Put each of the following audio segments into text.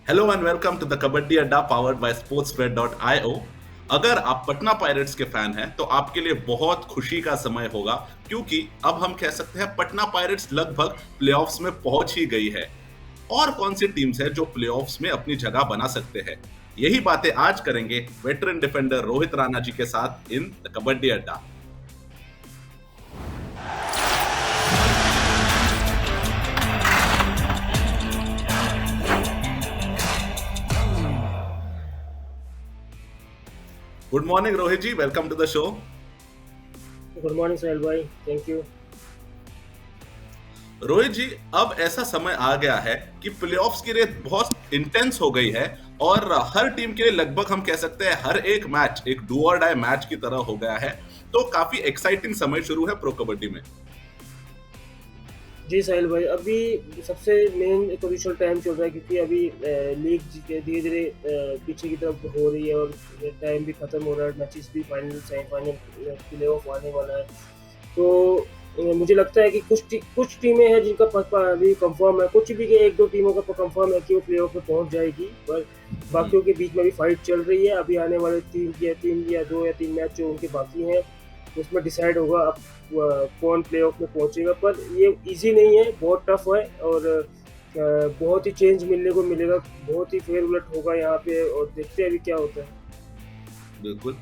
Hello and welcome to the Kabaddi Adda powered bye sportsfed.io। अगर आप Patna pirates के फैन हैं तो आपके लिए बहुत खुशी का समय होगा, क्योंकि अब हम कह सकते हैं पटना पायरेट्स लगभग प्लेऑफ्स में पहुंच ही गई है। और कौन सी टीम्स हैं जो प्लेऑफ्स में अपनी जगह बना सकते हैं, यही बातें आज करेंगे वेटरन डिफेंडर रोहित राणा जी के साथ in the Kabaddi Adda. Good morning Rohit ji, welcome to the show. Good morning Sohail भाई, थैंक यू। रोहित जी, अब ऐसा समय आ गया है कि प्लेऑफ्स की रेस बहुत इंटेंस हो गई है और हर टीम के लिए लगभग हम कह सकते हैं हर एक मैच एक डू और डाई मैच की तरह हो गया है। तो काफी एक्साइटिंग समय शुरू है प्रो कबड्डी में। जी साहिल भाई, अभी सबसे मेन क्रूशियल टाइम चल रहा है क्योंकि अभी लीग धीरे धीरे पीछे की तरफ हो रही है और टाइम भी खत्म हो रहा है, मैचेस भी फाइनल सेमीफाइनल प्ले ऑफ आने वाला है। तो मुझे लगता है कि कुछ टीमें हैं जिनका अभी कंफर्म है, कुछ भी के एक दो टीमों का कंफर्म है कि वो प्ले ऑफ में पहुंच जाएगी, पर बाकियों के बीच में भी फाइट चल रही है। अभी आने वाले तीन या दो या तीन मैच जो उनके बाकी हैं उसमें डिसाइड होगा अब कौन प्ले ऑफ में पहुंचेगा। पर ये इजी नहीं है, बहुत टफ है और बहुत ही चेंज मिलने को मिलेगा, बहुत ही फेर उलट होगा यहाँ पे और देखते हैं अभी क्या होता है। बिल्कुल।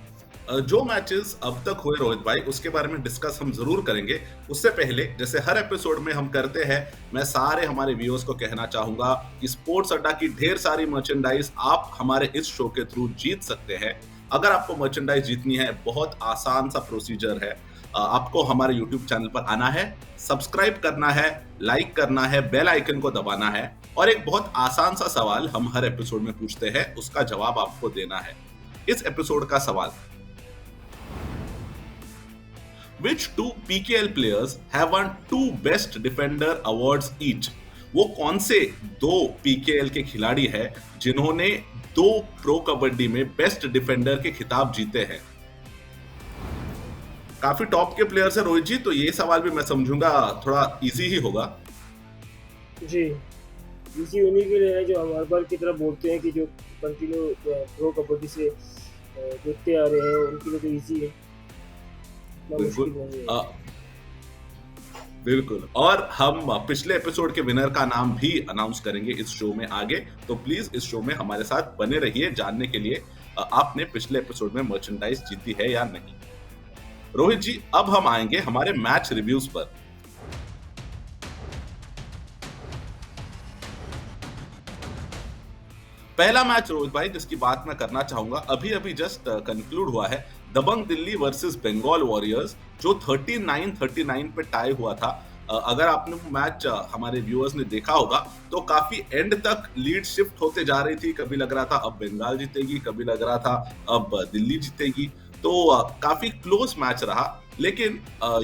जो मैचेस अब तक हुए रोहित भाई, उसके बारे में डिस्कस हम जरूर करेंगे। उससे पहले जैसे हर एपिसोड में हम करते हैं, मैं सारे हमारे व्यूअर्स को कहना चाहूंगा कि स्पोर्ट्स अड्डा की ढेर सारी मर्चेंडाइज आप हमारे इस शो के थ्रू जीत सकते हैं। अगर आपको मर्चेंडाइज जीतनी है, बहुत आसान सा प्रोसीजर है। आपको हमारे यूट्यूब चैनल पर आना है, सब्सक्राइब करना है, लाइक करना है, बेल आइकन को दबाना है और एक बहुत आसान सा सवाल हम हर एपिसोड में पूछते हैं, उसका जवाब आपको देना है। इस एपिसोड का सवाल, Which two PKL players have won two Best Defender awards each? वो कौन से दो PKL के खिलाड़ी हैं जिन्होंने दो प्रो कबड्डी में बेस्ट डिफेंडर के खिताब जीते हैं? काफी टॉप के प्लेयर्स हैं रोहित जी, तो ये सवाल भी मैं समझूंगा थोड़ा इजी ही होगा। जी, इसी उन्हीं के लिए है जो हम हर बार की तरह बोलते हैं कि जो कंटिन्यू प्रो कबड्डी से देखते आ रहे हैं उनके लिए तो इजी है, इतना बिल्कुल। मुश्किल नहीं है। बिल्कुल, और हम पिछले एपिसोड के विनर का नाम भी अनाउंस करेंगे इस शो में आगे। तो प्लीज इस शो में हमारे साथ बने रहिए जानने के लिए आपने पिछले एपिसोड में मर्चेंडाइज जीती है या नहीं। रोहित जी, अब हम आएंगे हमारे मैच रिव्यूज पर। पहला मैच रोहित भाई जिसकी बात मैं करना चाहूंगा, अभी अभी जस्ट कंक्लूड हुआ है। दबंग दिल्ली वर्सेस बंगाल वॉरियर्स, जो 39-39 पे टाई हुआ था। अगर आपने वो मैच हमारे व्यूअर्स ने देखा होगा तो काफी एंड तक लीड शिफ्ट होते जा रही थी। कभी लग रहा था अब बंगाल जीतेगी, कभी लग रहा था अब दिल्ली जीतेगी। तो काफी क्लोज मैच रहा, लेकिन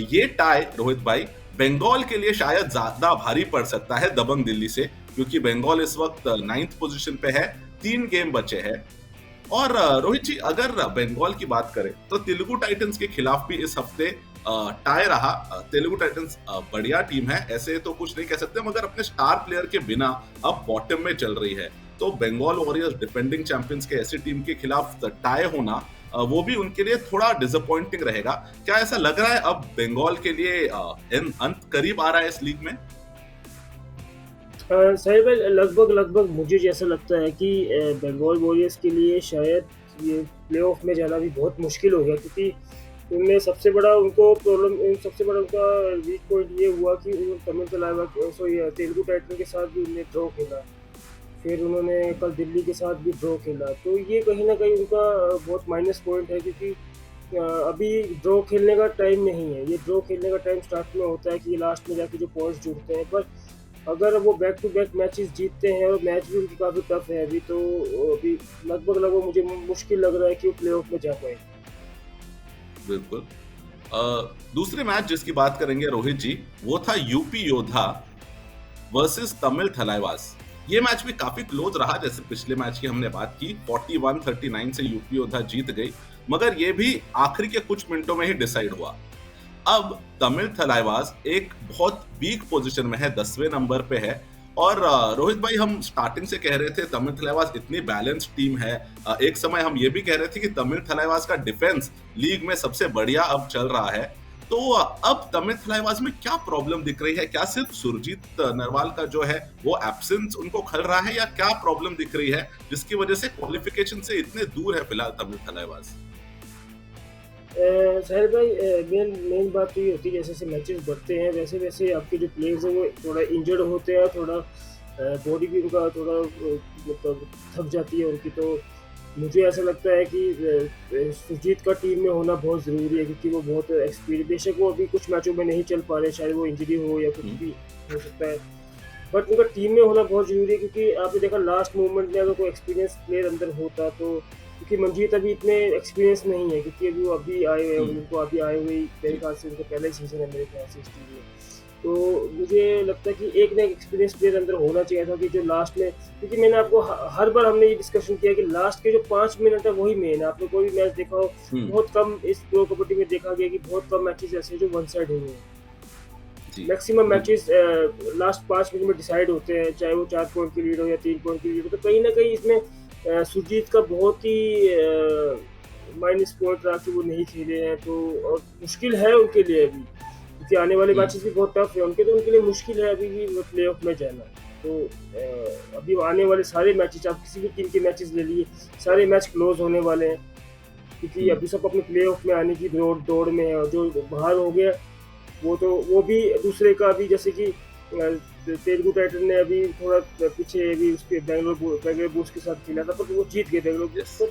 ये टाई रोहित भाई बंगाल के लिए शायद ज्यादा भारी पड़ सकता है दबंग दिल्ली से, क्योंकि बंगाल इस वक्त 9th पोजीशन पे है, 3 गेम बचे हैं। और रोहित जी, अगर बंगाल की बात करें तो तेलुगु टाइटंस के खिलाफ भी इस हफ्ते टाई रहा। तेलुगु टाइटंस बढ़िया टीम है, ऐसे तो कुछ नहीं कह सकते, मगर अपने स्टार प्लेयर के बिना अब बॉटम में चल रही है। तो बंगाल वॉरियर्स डिफेंडिंग चैंपियंस के ऐसी टीम के खिलाफ टाई होना, वो भी उनके लिए थोड़ा डिसअपॉइंटिंग रहेगा। क्या ऐसा लग रहा है अब बंगाल के लिए अंत करीब आ रहा है इस लीग में? सही में लगभग लगभग मुझे जैसा लगता है कि बंगाल वॉरियर्स के लिए शायद ये प्लेऑफ में जाना भी बहुत मुश्किल हो गया, क्योंकि उनमें सबसे बड़ा उनको प्रॉब्लम, सबसे बड़ा उनका वीक पॉइंट ये हुआ कि उन तमिल तेलुगु टाइटन के साथ भी उन्होंने ड्रॉ खेला, फिर उन्होंने कल दिल्ली के साथ भी ड्रॉ खेला। तो ये कहीं ना कहीं उनका बहुत माइनस पॉइंट है, क्योंकि अभी ड्रॉ खेलने का टाइम नहीं है। ये ड्रॉ खेलने का टाइम स्टार्ट में होता है कि लास्ट में जाके जो पॉइंट्स जुड़ते हैं। पर अगर वो बैक टू बैक मैचेस जीतते हैं और मैच भी उनकी काफ़ी टफ है अभी, तो अभी लगभग लगभग मुझे मुश्किल लग रहा है कि वो प्ले ऑफ में जा पाए। बिल्कुल। दूसरे मैच जिसकी बात करेंगे रोहित जी, वो था यूपी योद्धा वर्सेस तमिल थलाइवास। ये मैच भी काफी क्लोज रहा, जैसे पिछले मैच की हमने बात की, 41-39 से यूपी योद्धा जीत गई, मगर ये भी आखिरी के कुछ मिनटों में ही डिसाइड हुआ। अब तमिल थलाइवास एक बहुत वीक पोजीशन में है, 10वें नंबर पे है और रोहित भाई, हम स्टार्टिंग से कह रहे थे तमिल थलाइवास इतनी बैलेंस टीम है। एक समय हम ये भी कह रहे थे कि तमिल थलाइवास का डिफेंस लीग में सबसे बढ़िया अब चल रहा है। तो अब तमिल थलाइवास में क्या प्रॉब्लम दिख रही है? क्या सिर्फ सुरजीत नरवाल का जो है वो एब्सेंस उनको खल रहा है, या क्या प्रॉब्लम दिख रही है जिसकी वजह से क्वालिफिकेशन से इतने दूर है फिलहाल तमिल थलाइवास? साहिल भाई, मेन मेन बात तो ये होती है जैसे जैसे मैचेस बढ़ते हैं वैसे वैसे आपके जो प्लेयर्स हैं वो थोड़ा इंजर्ड होते हैं, थोड़ा बॉडी भी उनका थोड़ा मतलब थक जाती है उनकी। तो मुझे ऐसा लगता है कि सुरजीत का टीम में होना बहुत ज़रूरी है, क्योंकि वो बहुत एक्सपीरियंस, बेशक वो अभी कुछ मैचों में नहीं चल पा रहे, शायद वो इंजरी हो या कुछ हम्म, भी हो सकता है, बट उनका टीम में होना बहुत ज़रूरी है। क्योंकि आपने देखा लास्ट मोमेंट में अगर कोई एक्सपीरियंस प्लेयर अंदर होता तो, क्योंकि मंजीत अभी इतने एक्सपीरियंस नहीं है, क्योंकि अभी वो अभी आए हुए हैं, हम्म, उनको अभी आए हुए मेरे जी, ख्याल से उनका पहला ही सीज़न है मेरे ख्याल से इस टीम में। तो मुझे लगता है कि एक ना एक एक्सपीरियंस प्लेयर अंदर होना चाहिए था, कि जो लास्ट में, क्योंकि मैंने आपको हर बार हमने ये डिस्कशन किया कि लास्ट के जो 5 मिनट है वही मेन है। आपने कोई भी मैच देखा हो, हम्म, बहुत कम इस प्रो कबड्डी में देखा गया कि बहुत कम मैचेस ऐसे हैं जो वन साइड हुए हैं। जी, मैक्सिमम बिल्कुल, मैचेस लास्ट 5 मिनट में डिसाइड होते हैं, चाहे वो 4 पॉइंट की लीड हो या 3 पॉइंट की लीड हो। तो कहीं ना कहीं इसमें सुरजीत का बहुत ही माइनस पॉइंट रहा कि वो नहीं खेले हैं। तो और मुश्किल है उनके लिए अभी, क्योंकि आने वाले हम्म, मैचेस भी बहुत टफ है उनके, तो उनके लिए मुश्किल है अभी भी प्ले ऑफ में जाना। तो अभी आने वाले सारे मैचेस, आप किसी भी टीम के मैचेस ले लिए, सारे मैच क्लोज होने वाले हैं, क्योंकि हम्म, अभी सब अपने प्ले ऑफ में आने की दौड़ दौड़ में है। और जो बाहर हो गया वो तो वो भी दूसरे का, अभी जैसे कि तेलुगु टाइटन ने अभी थोड़ा पीछे अभी उसके बैंगलोर बुल्स के साथ खेला था, पर वो जीत गए बैंगलोर बुल्स। यस, तो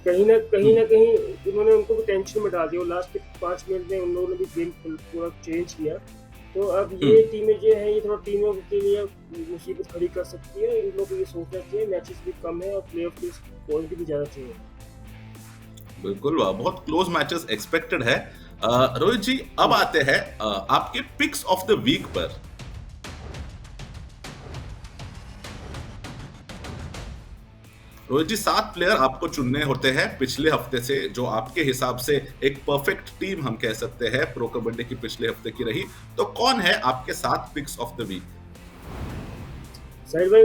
कहीं ना हम्म, कहीं उन्होंने उनको भी टेंशन में डाल दिया, और लास्ट के 5 मिनट में उन लोगों ने भी गेम पूरा चेंज किया। तो अब ये हम्म, टीमें जो है ये थोड़ा टीमों के लिए मुसीबत खड़ी कर सकती है। इन लोगों को ये सोचना चाहिए, मैचेस भी कम है और प्ले ऑफ की पॉइंट भी ज़्यादा चाहिए। बिल्कुल, बहुत क्लोज मैचेस एक्सपेक्टेड है। रोहित जी, अब हम्म। आते हैं आपके पिक्स ऑफ द वीक पर। रोहित जी, 7 प्लेयर आपको चुनने होते हैं पिछले हफ्ते से, जो आपके हिसाब से एक परफेक्ट टीम हम कह सकते हैं प्रो कबड्डी की पिछले हफ्ते की रही। तो कौन है आपके 7 पिक्स ऑफ द वीक? साहिल भाई,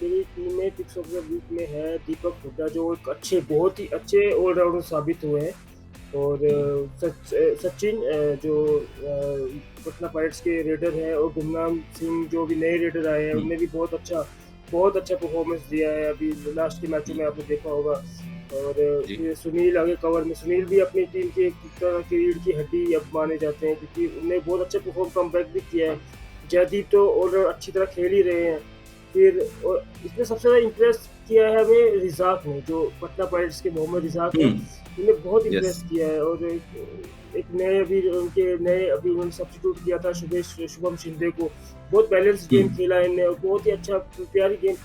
मेरी टीम में पिक्स ऑफ द वीक में है दीपक हुड्डा, जो एक अच्छे, बहुत ही अच्छे ऑलराउंडर साबित हुए हैं। और हम्म, सचिन, जो पटना पायरेट्स के रेडर हैं, और गुमनाम सिंह जो भी नए रेडर आए हैं, हम्म, उनने भी बहुत अच्छा परफॉर्मेंस दिया है अभी लास्ट के मैचों में, आपने देखा होगा। और जी, फिर सुनील आगे कवर में, सुनील भी अपनी टीम के एक तरह की रीढ़ की हड्डी अब माने जाते हैं, क्योंकि उन्होंने बहुत अच्छा परफॉर्म कमबैक भी किया है। जयदीप तो और अच्छी तरह खेल ही रहे हैं। फिर और इसमें सबसे ज़्यादा इम्प्रेस किया है हमें रिज़ाक ने, जो पटना पायरेट्स के मोहम्मद रिज़ाक हैं, हम्म, उन्हें बहुत यस, इम्प्रेस किया है। और एक नए अभी उनके नए अभी उन्होंने सब्स्टिट्यूट किया था शुभम शिंदे को, बहुत बैलेंस गेम हम्म, खेला इनने, और बहुत ही अच्छा प्यारी गेम।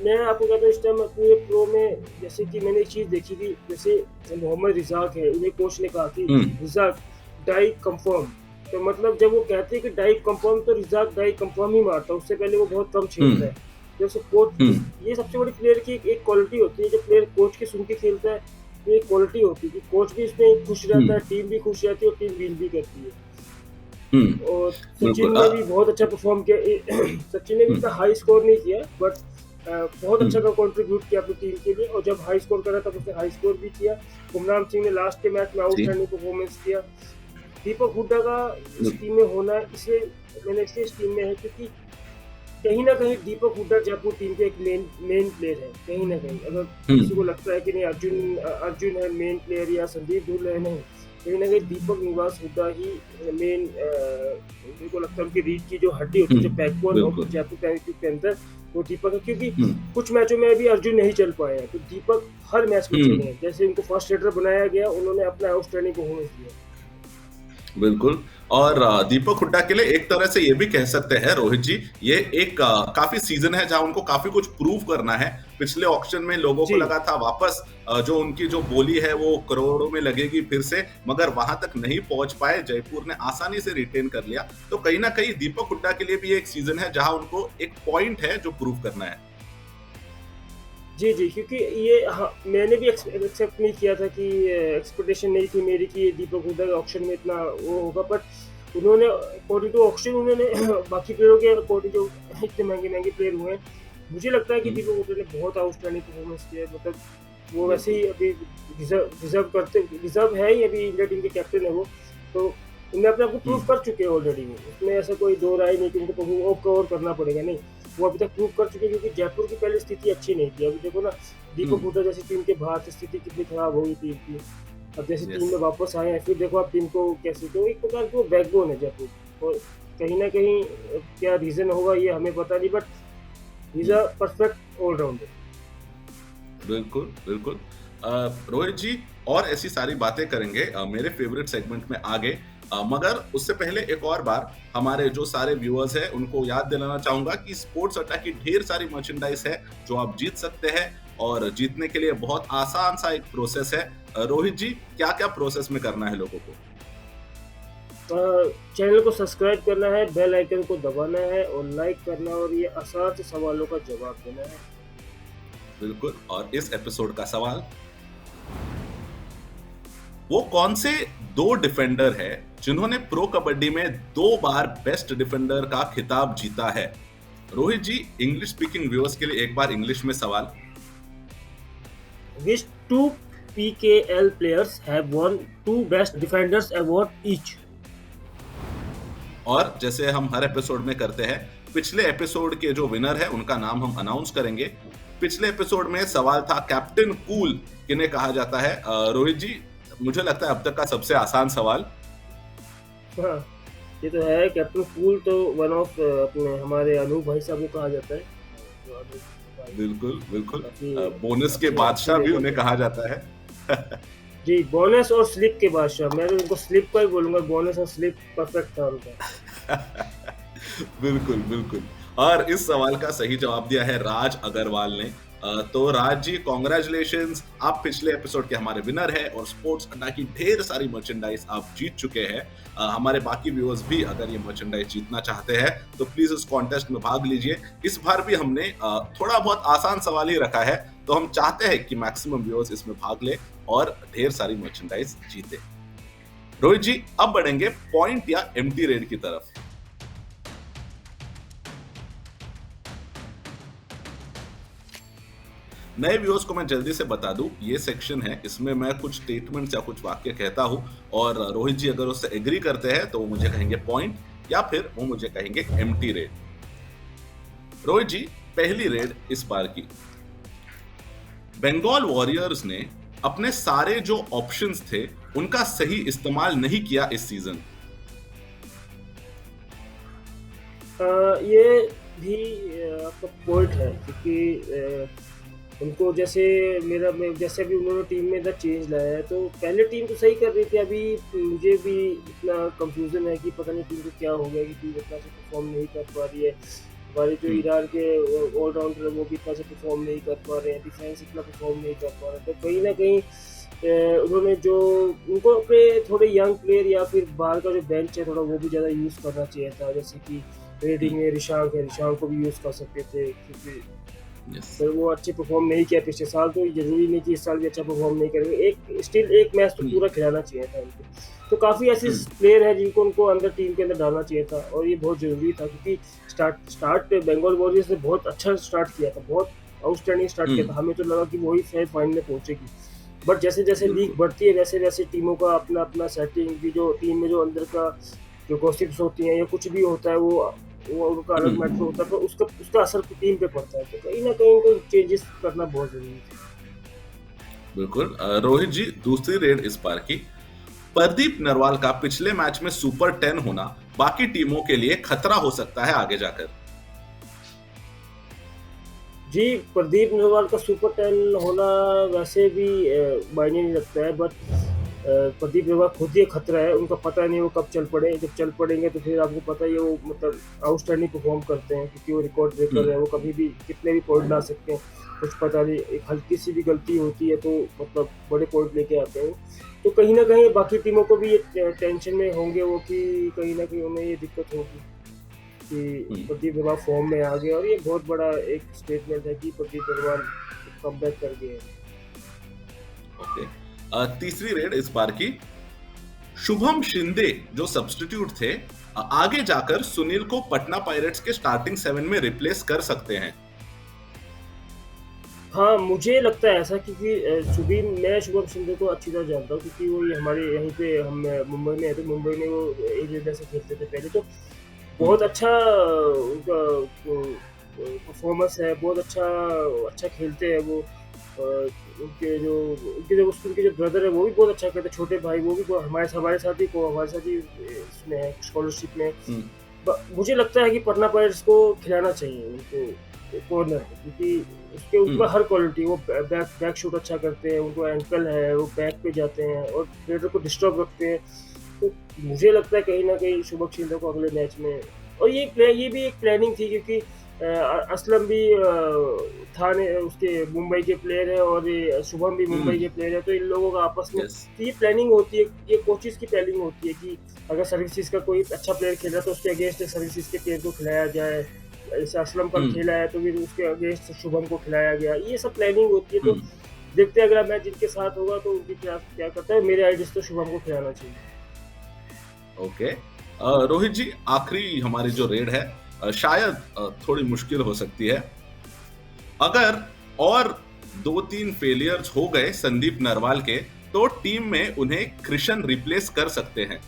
मैं आपको कहता हूँ इस टाइम पूरे प्रो में, जैसे कि मैंने एक चीज़ देखी थी, जैसे मोहम्मद रिज़ाक है, उन्हें कोच ने कहा कि हम्म, रिज़ाक डाई कंफर्म। तो मतलब जब वो कहते हैं कि डाई कंफर्म, तो रिज़ाक डाई कंफर्म ही मारता है, उससे पहले वो बहुत कम छेड़ता हम्म, है। जैसे कोच हम्म, ये सबसे बड़ी प्लेयर की एक क्वालिटी होती है, जब प्लेयर कोच की सुन के खेलता है, तो एक क्वालिटी होती है कि कोच भी इसमें खुश रहता है, हम्म, टीम भी खुश रहती है, और टीम विन भी करती है। हम्म, और सचिन बिल्कुल, ने भी बहुत अच्छा परफॉर्म किया। सचिन ने भी हम्म, इतना हाई स्कोर नहीं किया, बट बहुत अच्छा हम्म, कंट्रीब्यूट किया अपनी टीम के लिए, और जब हाई स्कोर करा तब उसने हाई स्कोर भी किया। गुमनाम सिंह ने लास्ट के मैच में जी, आउटस्टैंडिंग परफॉर्मेंस किया। दीपक हुड्डा का इस टीम में होना, इसे मैंने इसलिए इस टीम में है क्योंकि कहीं न कहीं दीपक हुड्डा जयपुर टीम के एक मेन प्लेयर है, कहीं न कहीं। अगर किसी को हम्म, लगता है कि नहीं अर्जुन है मेन प्लेयर या संदीप धुल है, नहीं। कहीं न कहीं दीपक निवास हुड्डा ही मेन, मेरे को लगता है उनकी रीढ़ की जो हड्डी होती है, जो बैकबोन ऑफ बिल्कुल, जयपुर टाइटंस के अंदर, वो दीपक है। क्योंकि हम्म, कुछ मैचों में अभी अर्जुन नहीं चल पाए हैं, तो दीपक हर मैच में चले हम्म, हैं। जैसे उनको फर्स्ट रेडर बनाया गया, उन्होंने अपना आउटस्टैंडिंग परफॉर्मेंस दिया। बिल्कुल। और दीपक हुड्डा के लिए एक तरह से ये भी कह सकते हैं रोहित जी, ये एक काफी सीजन है जहां उनको काफी कुछ प्रूव करना है। पिछले ऑक्शन में लोगों को जी। लगा था वापस जो उनकी जो बोली है वो करोड़ों में लगेगी फिर से, मगर वहां तक नहीं पहुंच पाए। जयपुर ने आसानी से रिटेन कर लिया। तो कहीं ना कहीं दीपक हुड्डा के लिए भी एक सीजन है जहां उनको एक पॉइंट है जो प्रूव करना है। जी, जी, क्योंकि ये, हाँ, मैंने भी एक्सेप्ट नहीं किया था कि एक्सपेक्टेशन नहीं थी मेरी कि दीपक हुड्डा के ऑक्शन में इतना वो होगा, बट उन्होंने अकॉर्डिंग टू ऑक्शन उन्होंने बाकी प्लेयरों के अकॉर्डिंग जो इतने महंगे प्लेयर हुए हैं, मुझे लगता है कि हम्म, दीपक हुडा ने बहुत आउटस्टैंडिंग परफॉर्मेंस किया है। मतलब वो वैसे बिल्कुल। ही अभी डिजर्व है ही, अभी इंडिया टीम के कैप्टन है वो। तो उन्हें अपने आप को प्रूव हम्म, कर चुके हैं ऑलरेडी। उसमें ऐसा कोई दो राय नहीं कि उनको वो कवर करना पड़ेगा, नहीं। वो अभी तक प्रूव कर चुके हैं, क्योंकि जयपुर की पहले स्थिति अच्छी नहीं थी। अभी देखो ना, दीपक हम्म, हुडा जैसी टीम के बाहर से स्थिति कितनी खराब हो गई टीम की। अब जैसे टीम यस। में वापस आए हैं, फिर देखो आप टीम को कैसे, तो एक प्रकार की वो बैकबोन है जयपुर। और कहीं ना कहीं क्या रीजन होगा ये हमें पता नहीं, but he is hmm, a perfect all rounder. बिल्कुल, बिल्कुल। रोहित जी, और ऐसी सारी बातें करेंगे मेरे फेवरेट सेगमेंट में आगे। मगर उससे पहले एक और बार हमारे जो सारे व्यूअर्स हैं उनको याद दिलाना चाहूंगा कि स्पोर्ट्स अड्डा की ढेर सारी मर्चेंडाइज है जो आप जीत सकते हैं, और जीतने के लिए बहुत आसान सा एक प्रोसेस है। रोहित जी, क्या क्या प्रोसेस में करना है लोगों को? चैनल को सब्सक्राइब करना है, बेल आइकन को दबाना है और लाइक करना है, और ये आसान से सवालों का जवाब देना है। बिल्कुल। और इस एपिसोड का सवाल, वो कौन से दो डिफेंडर है जिन्होंने प्रो कबड्डी में 2 बार बेस्ट डिफेंडर का खिताब जीता है? रोहित जी, इंग्लिश स्पीकिंग व्यूअर्स के लिए एक बार इंग्लिश में सवाल। Which two PKL players have won two Best Defenders award each? और जैसे हम हर एपिसोड में करते हैं, पिछले एपिसोड के जो विनर है उनका नाम हम अनाउंस करेंगे। पिछले एपिसोड में सवाल था कैप्टन कूल किन्हें कहा जाता है। रोहित जी, मुझे लगता है अब तक का सबसे आसान सवाल। हाँ, ये तो है। कैप्टन कूल तो वन ऑफ अपने हमारे अनूप भाई साहब को कहा जाता है। जो अनूप भाई बिल्कुल, बिल्कुल। काफी बोनस के अच्छे अच्छे बादशाह भी लेजेंड उन्हें है। कहा जाता है। जी, बोनस और स्लिप के बादशाह, मैं तो उनको स्लिप का ही बोलूंगा। बोनस और स्लिप परफेक्ट था उनका। बिल्कुल, बिल्कुल। और इस सवाल का सही जवाब दिया है राज अग्रवाल ने। तो राज जी, कॉन्ग्रेचुलेशंस, आप पिछले एपिसोड के हमारे विनर हैं और स्पोर्ट्स अड्डा की ढेर सारी मर्चेंडाइज आप जीत चुके हैं। हमारे बाकी व्यूअर्स भी अगर ये मर्चेंडाइज जीतना चाहते हैं तो प्लीज इस कॉन्टेस्ट में भाग लीजिए। इस बार भी हमने थोड़ा बहुत आसान सवाल ही रखा है, तो हम चाहते हैं कि मैक्सिमम व्यूअर्स इसमें भाग ले और ढेर सारी मर्चेंडाइज जीते। रोहित जी, अब बढ़ेंगे पॉइंट या एम्प्टी रेड की तरफ। नए व्यूअर्स को मैं जल्दी से बता दूं, ये सेक्शन है, इसमें मैं कुछ स्टेटमेंट्स या कुछ वाक्य कहता हूं, और रोहित जी अगर उससे एग्री करते हैं तो वो मुझे कहेंगे पॉइंट, या फिर वो मुझे कहेंगे एम्प्टी रेड। रोहित जी, पहली रेड इस बार की, बंगाल वॉरियर्स ने अपने सारे जो ऑप्शंस थे उनका सही इस्तेमाल नहीं किया इस सीजन। ये भी आपका पॉइंट है, क्योंकि उनको जैसे जैसे अभी उन्होंने टीम में इधर चेंज लाया है, तो पहले टीम तो सही कर रही थी। अभी मुझे भी इतना कंफ्यूजन है कि पता नहीं टीम को क्या हो गया कि टीम इतना से परफॉर्म नहीं कर पा रही है। हमारे जो हम्म, ईरान के ऑलराउंडर है वो भी इतना से परफॉर्म नहीं कर पा रहे हैं, डिफेंस इतना परफॉर्म नहीं कर पा रहे, तो कहीं ना कहीं उन्होंने जो उनको अपने थोड़े यंग प्लेयर या फिर बाहर का जो बेंच है थोड़ा वो भी ज़्यादा यूज़ करना चाहिए था। जैसे कि रेडिंग हम्म, में रिशांक है, रिशांक को भी यूज़ कर सकते थे, क्योंकि यस, पर वो अच्छे परफॉर्म नहीं किया पिछले साल। तो जरूरी नहीं कि इस साल भी अच्छा परफॉर्म नहीं करेंगे। एक स्टिल एक मैच तो हम्म, पूरा खिलाना चाहिए था उनको। तो काफ़ी ऐसे हम्म, प्लेयर हैं जिनको उनको अंदर टीम के अंदर डालना चाहिए था, और ये बहुत ज़रूरी था, क्योंकि स्टार्ट बंगाल वॉरियर्स ने बहुत अच्छा स्टार्ट किया था, बहुत आउटस्टैंडिंग स्टार्ट किया था। हमें तो लगा कि वही फाइनल में पहुंचेगी, बट जैसे जैसे लीग बिल्कुल, बढ़ती है वैसे वैसे टीमों का अपना अपना सेटिंग भी, जो टीम में जो अंदर का जो गॉसिप्स होती हैं या कुछ भी होता है, वो उनका अलग मैटर होता है, तो उसका उसका असर टीम पे पड़ता है। तो कहीं ना कहीं उनको चेंजेस करना बहुत जरूरी है। बिल्कुल। रोहित जी, दूसरी रेड इस बार की, प्रदीप नरवाल का पिछले मैच में सुपर 10 होना बाकी टीमों के लिए खतरा हो सकता है आगे जाकर। जी, प्रदीप नरवाल का सुपर 10 होना वैसे भी मायने नहीं रखता है, बट प्रदीप नरवाल खुद ही एक खतरा है। उनका पता नहीं वो कब चल पड़े, जब चल पड़ेंगे तो फिर आपको पता ही है वो मतलब आउटस्टैंडिंग परफॉर्म करते हैं, क्योंकि वो रिकॉर्ड ब्रेकर हम्म, है। वो कभी भी कितने भी पॉइंट ला सकते हैं, कुछ पता नहीं, एक हल्की सी भी गलती होती है तो मतलब बड़े पॉइंट लेके आते हैं। तो कहीं ना कहीं बाकी टीमों को भी ये टेंशन में होंगे वो, कि कहीं ना कहीं उन्हें ये दिक्कत होगी कि हम्म, प्रदीप नरवाल फॉर्म में आ गए, और ये बहुत बड़ा एक स्टेटमेंट है कि प्रदीप नरवाल कमबैक कर गए हैं। ओके। तीसरी रेड इस बार की, शुभम शिंदे जो सब्स्टिट्यूट थे, आगे जाकर सुनील को पटना पायरेट्स के स्टार्टिंग 7 में रिप्लेस कर सकते हैं। हाँ, मुझे लगता है ऐसा, क्योंकि मैं शुभम शिंदे को अच्छी तरह जानता हूँ, क्योंकि वो हमारे यहीं पे, हम मुंबई में है, तो मुंबई में वो एक जगह से खेलते थे पहले, तो हम्म, बहुत अच्छा उनका परफॉर्मेंस है, बहुत अच्छा अच्छा खेलते हैं वो। उनके जो ब्रदर है वो भी बहुत अच्छा करते हैं, छोटे भाई वो भी हमारे साथ ही इसमें है, स्कॉलरशिप में। हम्म, मुझे लगता है कि पटना पायरेट्स को खिलाना चाहिए उनको कॉर्नर, क्योंकि उसके ऊपर हम्म, हर क्वालिटी, वो बैक बैक शूट अच्छा करते हैं, उनको एंकल है, वो बैक पे जाते हैं और रेडर को डिस्टर्ब रखते हैं। तो मुझे लगता है कहीं ना कहीं शुभम शिंदे को अगले मैच में, और ये भी एक प्लानिंग थी, क्योंकि असलम भी था ने उसके मुंबई के प्लेयर है, और ये शुभम भी मुंबई हम्म, के प्लेयर है, तो इन लोगों का आपस में, यस, तो ये प्लानिंग होती है, ये कोचिज की प्लानिंग होती है कि अगर सर्विसेज का कोई अच्छा प्लेयर खेल रहा है तो उसके अगेंस्ट सर्विसेज के प्लेयर को खिलाया जाए। जैसे असलम कल हम्म, खेला है तो फिर उसके अगेंस्ट शुभम को खिलाया गया, ये सब प्लानिंग होती है। तो हम्म, देखते हैं अगला मैच जिनके साथ होगा तो उनकी क्या क्या करता है। मेरे आइडिया तो शुभम को खिलाना चाहिए। ओके। रोहित जी, आखिरी हमारी जो रेड है, शायद थोड़ी मुश्किल हो सकती है। अगर और 2-3 फेलियर्स हो गए संदीप नरवाल के, तो टीम में उन्हें कृष्ण रिप्लेस कर सकते हैं।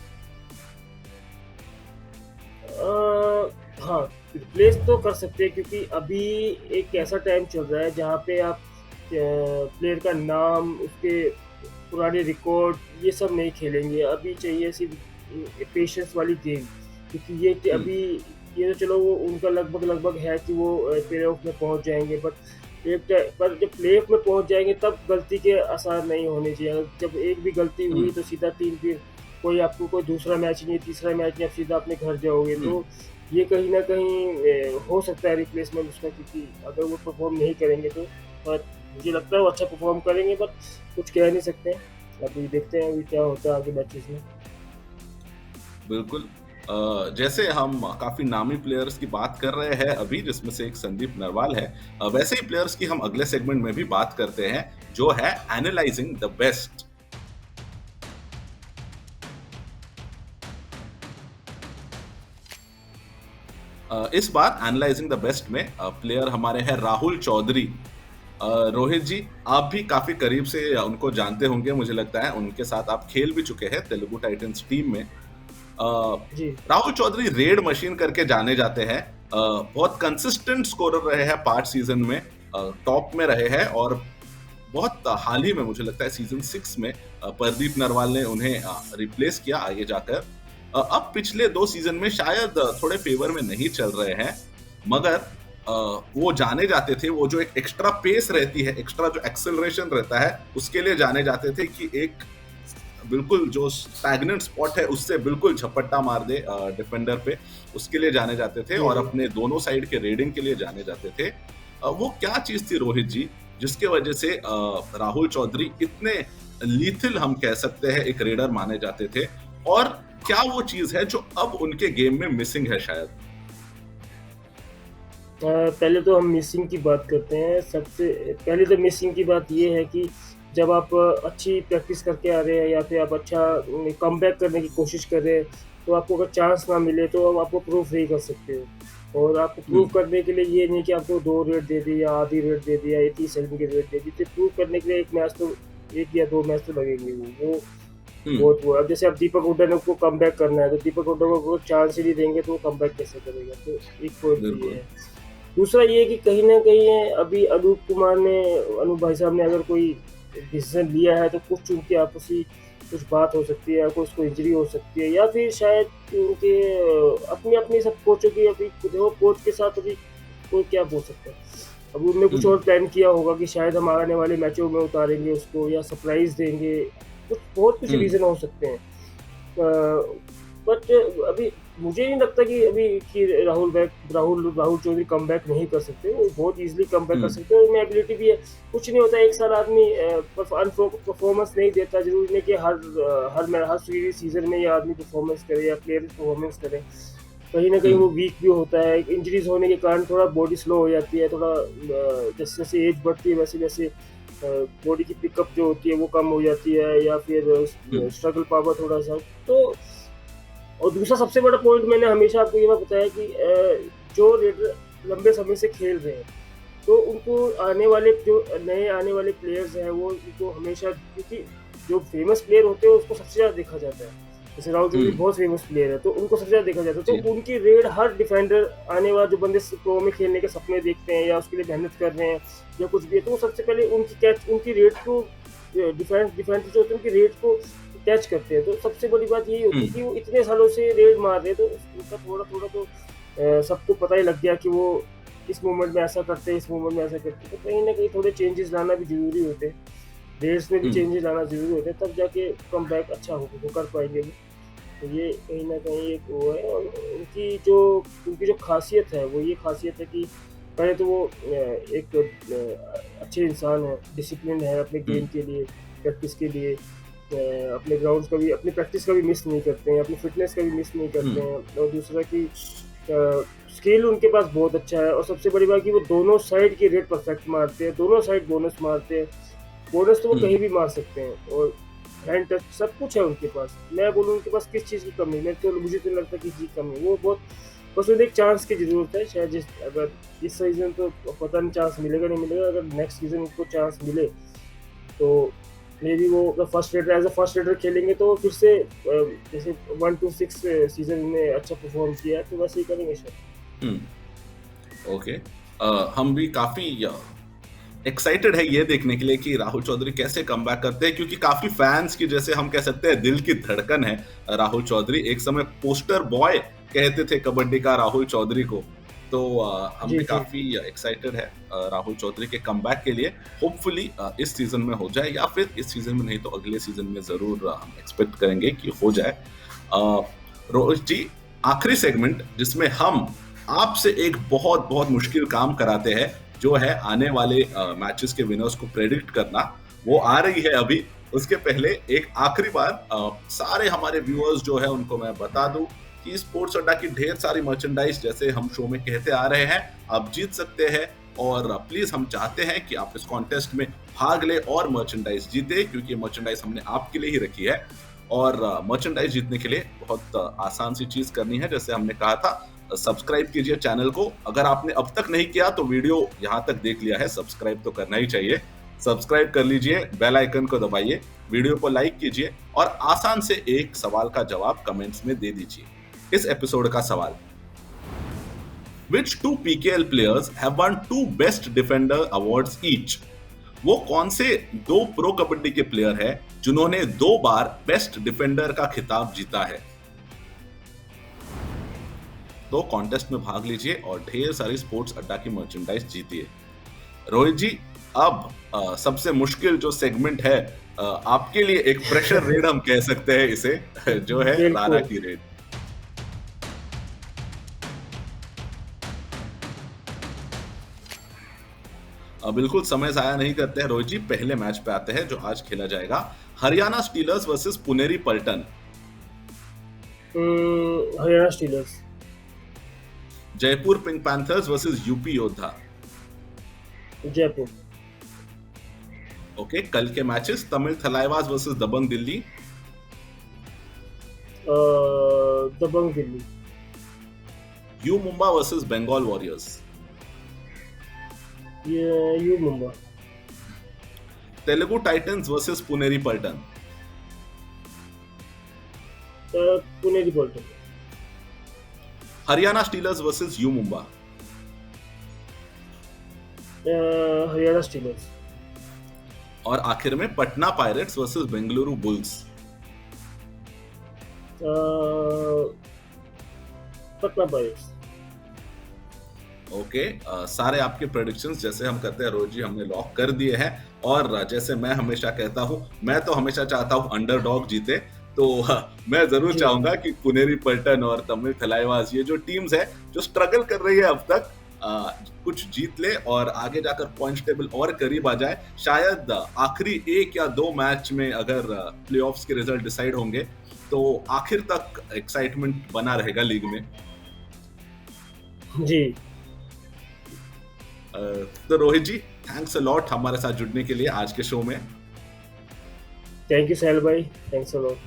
हाँ, रिप्लेस तो कर सकते हैं, क्योंकि अभी एक ऐसा टाइम चल रहा है जहाँ पे आप प्लेयर का नाम, उसके पुराने रिकॉर्ड, ये सब नहीं खेलेंगे। अभी चाहिए सिर्फ पेशेंस वाली गेम, क्योंकि हम्म, अभी ये तो चलो वो उनका लगभग लगभग है कि वो प्ले ऑफ में पहुंच जाएंगे, पर जब प्ले ऑफ में पहुंच जाएंगे तब गलती के आसार नहीं होने चाहिए। जब एक भी गलती हुई हम्म, तो सीधा 3, फिर कोई आपको कोई दूसरा मैच नहीं, तीसरा मैच नहीं, आप सीधा अपने घर जाओगे। हम्म, तो ये कहीं न कहीं हो सकता है रिप्लेसमेंट उसका, क्योंकि अगर वो परफ़ॉर्म नहीं करेंगे तो। पर मुझे लगता है वो अच्छा परफ़ॉर्म करेंगे, बट कुछ कह नहीं सकते। अभी देखते हैं अभी क्या होता है आगे मैचेस में। बिल्कुल। जैसे हम काफी नामी प्लेयर्स की बात कर रहे हैं अभी, जिसमें से एक संदीप नरवाल है, वैसे ही प्लेयर्स की हम अगले सेगमेंट में भी बात करते हैं, जो है एनालाइजिंग द बेस्ट। इस बार एनालाइजिंग द बेस्ट में प्लेयर हमारे हैं राहुल चौधरी। रोहित जी, आप भी काफी करीब से उनको जानते होंगे, मुझे लगता है उनके साथ आप खेल भी चुके हैं तेलुगु टाइटंस टीम में। जी। राहुल चौधरी रेड मशीन करके जाने जाते हैं। बहुत कंसिस्टेंट स्कोरर रहे हैं 5 सीजन में, टॉप में रहे हैं, और बहुत हाल ही में मुझे लगता है सीजन 6 में प्रदीप नरवाल ने उन्हें रिप्लेस किया आगे जाकर। अब पिछले 2 सीजन में शायद थोड़े फेवर में नहीं चल रहे हैं, मगर वो जाने जाते थे, वो जो एक एक्स्ट्रा पेस रहती है, एक्स्ट्रा जो एक्सेलरेशन रहता है, उसके लिए जाने जाते थे कि एक बिल्कुल जो स्टैग्नेंट स्पॉट है उससे बिल्कुल झपट्टा मार दे डिफेंडर पे, उसके लिए जाने जाते थे, जी, और जी। अपने दोनों साइड के रेडिंग के लिए जाने जाते थे। वो क्या चीज थी रोहित जी, जिसके वजह से राहुल चौधरी इतने लीथल, हम कह सकते हैं, एक रेडर माने जाते थे, और क्या वो चीज है जो अब उनके गेम में मिसिंग है शायद? पहले तो हम मिसिंग की बात करते हैं। सबसे पहले तो मिसिंग की बात ये है कि जब आप अच्छी प्रैक्टिस करके आ रहे हैं, या फिर आप अच्छा कमबैक करने की कोशिश कर रहे हैं, तो आपको अगर चांस ना मिले तो आप आपको प्रूफ नहीं कर सकते हो। और आपको प्रूव हम्म, करने के लिए ये नहीं कि आपको 2 रेट दे दी या आधी रेट दे दिया या 30 सेकंड की रेट दे दी, तो प्रूव करने के लिए 1 या 2 मैच तो लगेंगे। वो हम्म, बहुत वो, अब जैसे अब दीपक हुड्डा ने को कमबैक करना है, तो दीपक हुड्डा को चांस ही नहीं देंगे तो वो कमबैक कैसे करेगा? तो एक पॉइंट तो ये बिल्कुल, है। दूसरा ये है कि कहीं न कहीं अभी अनूप भाई साहब ने अगर कोई डिसीज़न लिया है, तो कुछ उनकी आपसी कुछ बात हो सकती है, या कुछ को इंजरी हो सकती है, या फिर शायद उनके अपनी-अपनी सब कोचों की, अभी देखो कोच के साथ अभी कोई क्या बोल सकता है। अब उनने कुछ और हम्म, प्लान किया होगा कि शायद हम आने वाले मैचों में उतारेंगे उसको या सरप्राइज़ देंगे। बहुत कुछ हम्म, रीज़न हो सकते हैं। बट अभी मुझे नहीं लगता कि अभी कि राहुल चौधरी कमबैक नहीं कर सकते। वो बहुत ईज़िली कमबैक कर हम्म, सकते हैं, उनमें एबिलिटी भी है। कुछ नहीं होता, एक साल आदमी परफॉर्मेंस नहीं देता, ज़रूरी नहीं कि हर सीज़न में ये आदमी परफॉर्मेंस करे या प्लेयर परफॉर्मेंस करे। कहीं न कहीं हम्म। वो वीक भी होता है। इंजरीज़ होने के कारण थोड़ा बॉडी स्लो हो जाती है, थोड़ा जैसे-जैसे एज बढ़ती है वैसे-वैसे बॉडी की पिकअप जो होती है वो कम हो जाती है, या फिर हम्म। स्ट्रगल पावर थोड़ा-सा। तो और दूसरा सबसे बड़ा पॉइंट मैंने हमेशा आपको ये बात बताया कि जो रेडर लंबे समय से खेल रहे हैं, तो उनको आने वाले जो नए आने वाले प्लेयर्स हैं, वो उनको हमेशा, क्योंकि जो फेमस प्लेयर होते हैं उसको सबसे ज़्यादा देखा जाता है। जैसे राहुल चौधरी हम्म। बहुत फेमस प्लेयर है, तो उनको सबसे ज़्यादा देखा जाता है। जी। तो उनकी रेड हर डिफेंडर, आने वाला जो बंदे प्रो में खेलने के सपने देखते हैं या उसके लिए मेहनत कर रहे हैं या कुछ भी है, तो वो सबसे पहले उनकी रेड को डिफेंस जो होते हैं उनकी रेड को कैच करते हैं। तो सबसे बड़ी बात यही होती है हम्म। कि वो इतने सालों से रेड मार रहे हैं, तो उनका थोड़ा-थोड़ा तो सबको पता ही लग गया कि वो इस मोमेंट में ऐसा करते हैं, इस मोमेंट में ऐसा करते हैं। तो कहीं न कहीं थोड़े चेंजेस लाना भी ज़रूरी होते हैं। रेड्स में भी हम्म। चेंजेस लाना ज़रूरी होते हैं, तब जाके कमबैक अच्छा वो कर पाएँगे वो। तो ये कहीं न कहीं एक वो है, और उनकी जो ख़ासियत है, वो ये ख़ासियत है कि पहले तो वो एक अच्छे इंसान हैं, डिसिप्लिन्ड हैं अपने गेम हम्म। के लिए, प्रैक्टिस के लिए। अपने ग्राउंड्स का भी, अपनी प्रैक्टिस का भी मिस नहीं करते हैं, अपनी फ़िटनेस का भी मिस नहीं करते हम्म। हैं। और दूसरा कि स्किल उनके पास बहुत अच्छा है, और सबसे बड़ी बात कि वो दोनों साइड की रेड परफेक्ट मारते हैं, दोनों साइड बोनस मारते हैं। बोनस तो वो हम्म। कहीं भी मार सकते हैं, और हैंड टच सब कुछ है उनके पास। मैं बोलूँ उनके पास किस चीज़ की कमी है, मुझे तो नहीं लगता किसी चीज़ की कमी है। वो बहुत, बस उन्हें एक चांस की ज़रूरत है। शायद अगर इस सीज़न तो पता नहीं चांस मिलेगा नहीं मिलेगा, अगर नेक्स्ट सीज़न उनको चांस मिले तो मे बी वो अगर फर्स्ट रेडर खेलेंगे तो फिर से जैसे 1 टू 6 सीज़न में अच्छा परफॉर्म किया है, तो वैसे ही करेंगे शायद। हम्म। ओके। हम भी काफी एक्साइटेड है ये देखने के लिए कि राहुल चौधरी कैसे कमबैक करते हैं, क्योंकि काफी फैंस की, जैसे हम कह सकते हैं, दिल की धड़कन है राहुल चौधरी। एक समय पोस्टर बॉय कहते थे कबड्डी का राहुल चौधरी को। तो हम जी, भी जी। काफी एक्साइटेड है राहुल चौधरी के कमबैक के लिए। होपफुली इस सीजन में हो जाए, या फिर इस सीजन में नहीं तो अगले सीजन में जरूर हम एक्सपेक्ट करेंगे कि हो जाए। रोहित जी, आखिरी सेगमेंट जिसमें हम आपसे एक बहुत बहुत मुश्किल काम कराते हैं, जो है आने वाले मैचेस के विनर्स को प्रेडिक्ट करना, वो आ रही है अभी। उसके पहले एक आखिरी बार सारे हमारे व्यूअर्स जो है उनको मैं बता दूं कि स्पोर्ट्स अड्डा की ढेर सारी मर्चेंडाइज, जैसे हम शो में कहते आ रहे हैं, आप जीत सकते हैं। और प्लीज हम चाहते हैं कि आप इस कॉन्टेस्ट में भाग ले और मर्चेंडाइज जीते, क्योंकि मर्चेंडाइज हमने आपके लिए ही रखी है। और मर्चेंडाइज जीतने के लिए बहुत आसान सी चीज करनी है, जैसे हमने कहा था, सब्सक्राइब कीजिए चैनल को। अगर आपने अब तक नहीं किया तो वीडियो यहां तक देख लिया है, सब्सक्राइब तो करना ही चाहिए। सब्सक्राइब कर लीजिए, बेल आइकन को दबाइए, वीडियो को लाइक कीजिए, और आसान से एक सवाल का जवाब कमेंट्स में दे दीजिए। इस एपिसोड का सवाल: Which two PKL players have won 2 Best Defender awards each? वो कौन से दो प्रो कबड्डी के प्लेयर हैं जिन्होंने 2 बार बेस्ट डिफेंडर का खिताब जीता है? तो कॉन्टेस्ट में भाग लीजिए और ढेर सारी स्पोर्ट्स अड्डा की मर्चेंडाइज जीतिए। रोहित जी, अब सबसे मुश्किल जो सेगमेंट है, आपके लिए एक प्रेशर रेड हम कह सकते हैं इसे, जो है राणा बिल्कुल। की रेड। बिल्कुल समय जाया नहीं करते हैं रोहित जी, पहले मैच पे आते हैं जो आज खेला जाएगा। Haryana Steelers versus Puneri Paltan. Haryana Steelers. Jaipur Pink Panthers versus UP Yoddha. Jaipur. Okay, कल के matches: Tamil Thalaivas versus Dabang Delhi. Dabang Delhi. U Mumba versus Bengal Warriors. ये U Mumba. Telugu Titans versus Puneri Paltan. Puneri Paltan. Haryana Steelers versus U Mumba. Haryana Steelers. और आखिर में Patna Pirates versus Bengaluru Bulls. Patna Pirates. Okay, सारे आपके प्रेडिक्शंस जैसे हम करते हैं रोज जी, हमने लॉक कर दिए हैं। और जैसे मैं हमेशा कहता हूं, मैं तो हमेशा चाहता हूं अंडरडॉग जीते। तो मैं जरूर जी। चाहूंगा कि पुनेरी पल्टन और तमिल थलाइवास, ये जो टीम्स है जो स्ट्रगल कर रही है अब तक, कुछ जीत ले और आगे जाकर पॉइंट्स टेबल और करीब आ जाए। शायद आखिरी 1 या 2 मैच में अगर प्लेऑफ्स के रिजल्ट डिसाइड होंगे तो आखिर तक एक्साइटमेंट बना रहेगा लीग में। जी। तो रोहित जी, थैंक्स अ लॉट हमारे साथ जुड़ने के लिए आज के शो में। थैंक यू साहिल भाई, थैंक्स अ लॉट।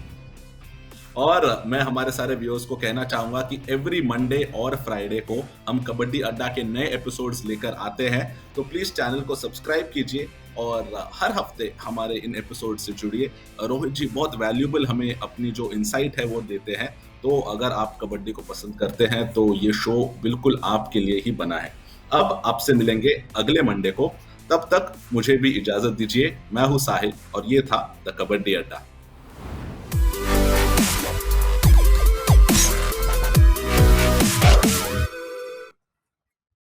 और मैं हमारे सारे व्यूअर्स को कहना चाहूंगा कि एवरी मंडे और फ्राइडे को हम कबड्डी अड्डा के नए एपिसोड्स लेकर आते हैं, तो प्लीज चैनल को सब्सक्राइब कीजिए और हर हफ्ते हमारे इन एपिसोड से जुड़िए। रोहित जी बहुत वैल्यूबल हमें अपनी जो इनसाइट है वो देते हैं, तो अगर आप कबड्डी को पसंद करते हैं तो ये शो बिल्कुल आपके लिए ही बना है। अब आपसे मिलेंगे अगले मंडे को, तब तक मुझे भी इजाजत दीजिए। मैं हूं साहिल और ये था द कबड्डी अड्डा।